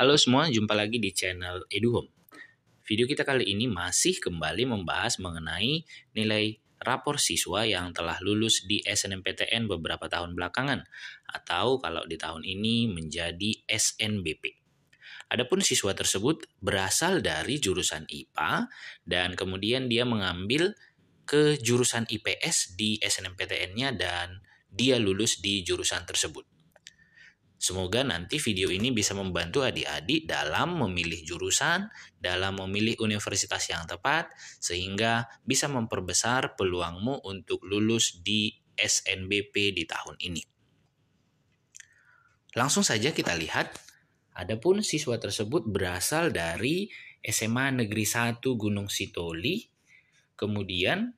Halo semua, jumpa lagi di channel EduHome. Video kita kali ini masih kembali membahas mengenai nilai rapor siswa yang telah lulus di SNMPTN beberapa tahun belakangan, atau kalau di tahun ini menjadi SNBP. Adapun siswa tersebut berasal dari jurusan IPA dan kemudian dia mengambil ke jurusan IPS di SNMPTN-nya dan dia lulus di jurusan tersebut. Semoga nanti video ini bisa membantu adik-adik dalam memilih jurusan, dalam memilih universitas yang tepat, sehingga bisa memperbesar peluangmu untuk lulus di SNBP di tahun ini. Langsung saja kita lihat, adapun siswa tersebut berasal dari SMA Negeri 1 Gunung Sitoli, kemudian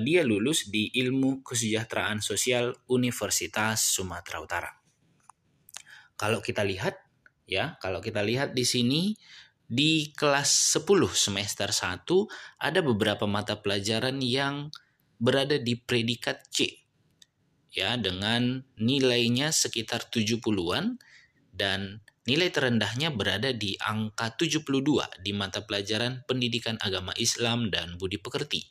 dia lulus di Ilmu Kesejahteraan Sosial Universitas Sumatera Utara. Kalau kita lihat di sini di kelas 10 semester 1 ada beberapa mata pelajaran yang berada di predikat C. Ya, dengan nilainya sekitar 70-an dan nilai terendahnya berada di angka 72 di mata pelajaran Pendidikan Agama Islam dan Budi Pekerti.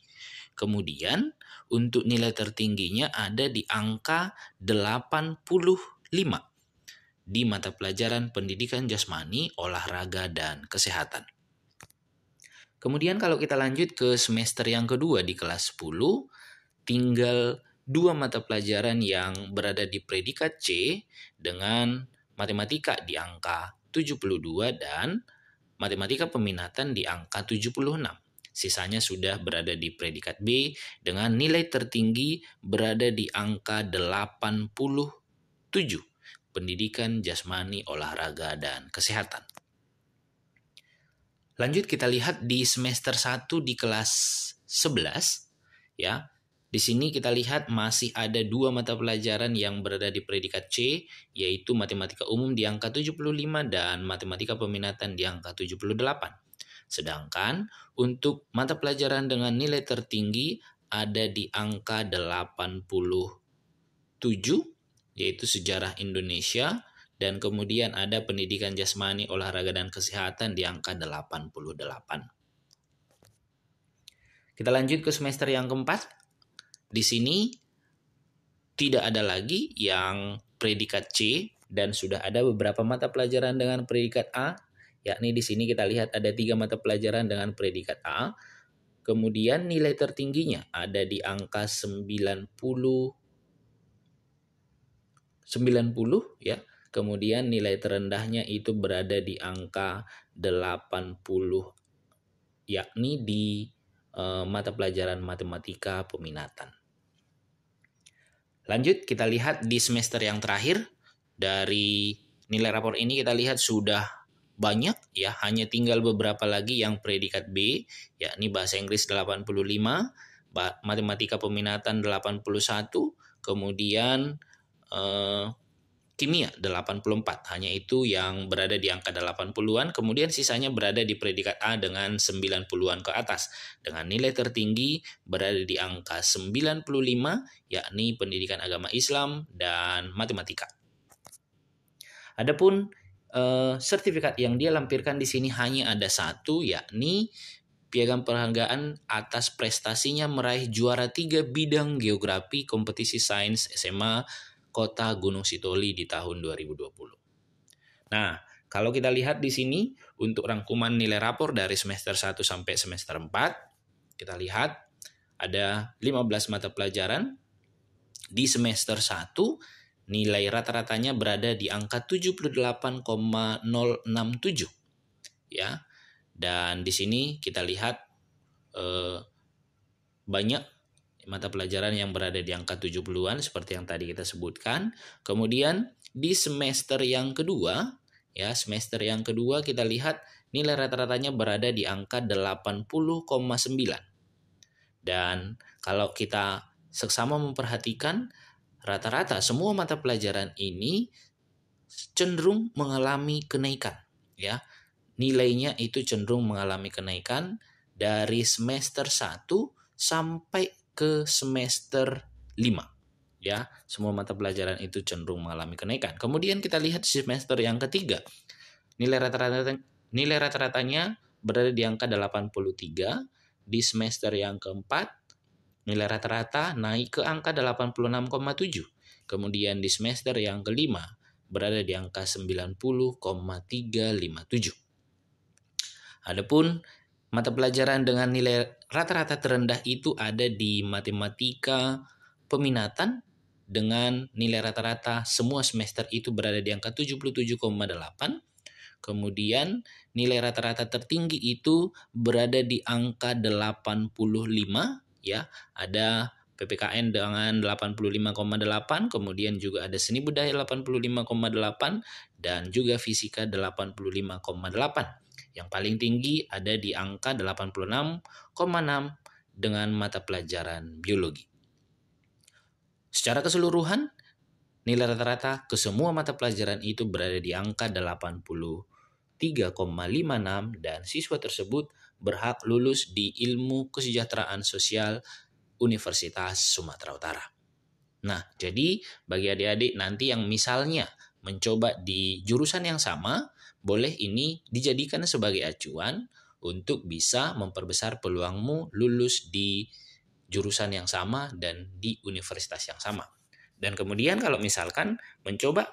Kemudian untuk nilai tertingginya ada di angka 85 di mata pelajaran Pendidikan Jasmani, Olahraga, dan Kesehatan. Kemudian kalau kita lanjut ke semester yang kedua di kelas 10, tinggal 2 mata pelajaran yang berada di predikat C dengan matematika di angka 72 dan matematika peminatan di angka 76. Sisanya sudah berada di predikat B dengan nilai tertinggi berada di angka 87. Pendidikan Jasmani, Olahraga, dan Kesehatan. Lanjut kita lihat di semester 1 di kelas 11. Ya, di sini kita lihat masih ada 2 mata pelajaran yang berada di predikat C, yaitu Matematika Umum di angka 75 dan Matematika Peminatan di angka 78. Sedangkan untuk mata pelajaran dengan nilai tertinggi ada di angka 87, yaitu Sejarah Indonesia, dan kemudian ada Pendidikan Jasmani, Olahraga, dan Kesehatan di angka 88. Kita lanjut ke semester yang keempat. Di sini tidak ada lagi yang predikat C dan sudah ada beberapa mata pelajaran dengan predikat A, yakni di sini kita lihat ada 3 mata pelajaran dengan predikat A. Kemudian nilai tertingginya ada di angka 90 ya. Kemudian nilai terendahnya itu berada di angka 80, yakni di mata pelajaran matematika peminatan. Lanjut kita lihat di semester yang terakhir. Dari nilai rapor ini kita lihat sudah banyak ya, hanya tinggal beberapa lagi yang predikat B, yakni bahasa Inggris 85, matematika peminatan 81, kemudian kimia 84, hanya itu yang berada di angka 80-an, kemudian sisanya berada di predikat A dengan 90-an ke atas, dengan nilai tertinggi berada di angka 95, yakni Pendidikan Agama Islam dan Matematika. Adapun sertifikat yang dia lampirkan di sini hanya ada satu, yakni Piagam Penghargaan atas prestasinya meraih juara 3 bidang geografi kompetisi sains SMA Kota Gunung Sitoli di tahun 2020. Nah, kalau kita lihat di sini untuk rangkuman nilai rapor dari semester 1 sampai semester 4, kita lihat ada 15 mata pelajaran. Di semester 1, nilai rata-ratanya berada di angka 78,067. Ya. Dan di sini kita lihat banyak mata pelajaran yang berada di angka 70-an seperti yang tadi kita sebutkan. Kemudian di semester yang kedua kita lihat nilai rata-ratanya berada di angka 80,9. Dan kalau kita seksama memperhatikan, rata-rata semua mata pelajaran ini cenderung mengalami kenaikan ya. Nilainya itu cenderung mengalami kenaikan dari semester 1 sampai ke semester 5. Ya, semua mata pelajaran itu cenderung mengalami kenaikan. Kemudian kita lihat semester yang ketiga. Nilai rata-ratanya berada di angka 83. Di semester yang keempat, nilai rata-rata naik ke angka 86,7. Kemudian di semester yang kelima, berada di angka 90,357. Adapun mata pelajaran dengan nilai rata-rata terendah itu ada di matematika peminatan dengan nilai rata-rata semua semester itu berada di angka 77,8. Kemudian nilai rata-rata tertinggi itu berada di angka 85 ya. Ada PPKN dengan 85,8, kemudian juga ada seni budaya 85,8 dan juga fisika 85,8. Yang paling tinggi ada di angka 86,6 dengan mata pelajaran biologi. Secara keseluruhan, nilai rata-rata ke semua mata pelajaran itu berada di angka 83,56 dan siswa tersebut berhak lulus di Ilmu Kesejahteraan Sosial Universitas Sumatera Utara. Nah, jadi bagi adik-adik nanti yang misalnya mencoba di jurusan yang sama, boleh ini dijadikan sebagai acuan untuk bisa memperbesar peluangmu lulus di jurusan yang sama dan di universitas yang sama. Dan kemudian kalau misalkan mencoba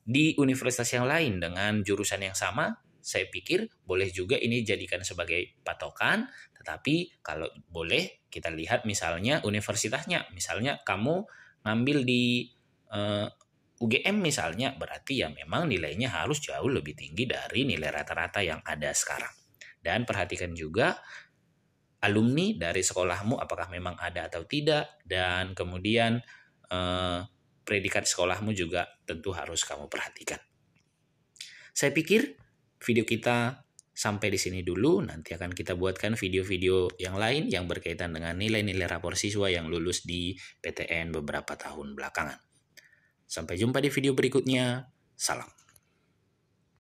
di universitas yang lain dengan jurusan yang sama, saya pikir boleh juga ini jadikan sebagai patokan, tetapi kalau boleh kita lihat misalnya universitasnya. Misalnya kamu ngambil di UGM misalnya, berarti ya memang nilainya harus jauh lebih tinggi dari nilai rata-rata yang ada sekarang. Dan perhatikan juga alumni dari sekolahmu apakah memang ada atau tidak, dan kemudian predikat sekolahmu juga tentu harus kamu perhatikan. Saya pikir video kita sampai di sini dulu. Nanti akan kita buatkan video-video yang lain yang berkaitan dengan nilai-nilai rapor siswa yang lulus di PTN beberapa tahun belakangan. Sampai jumpa di video berikutnya. Salam.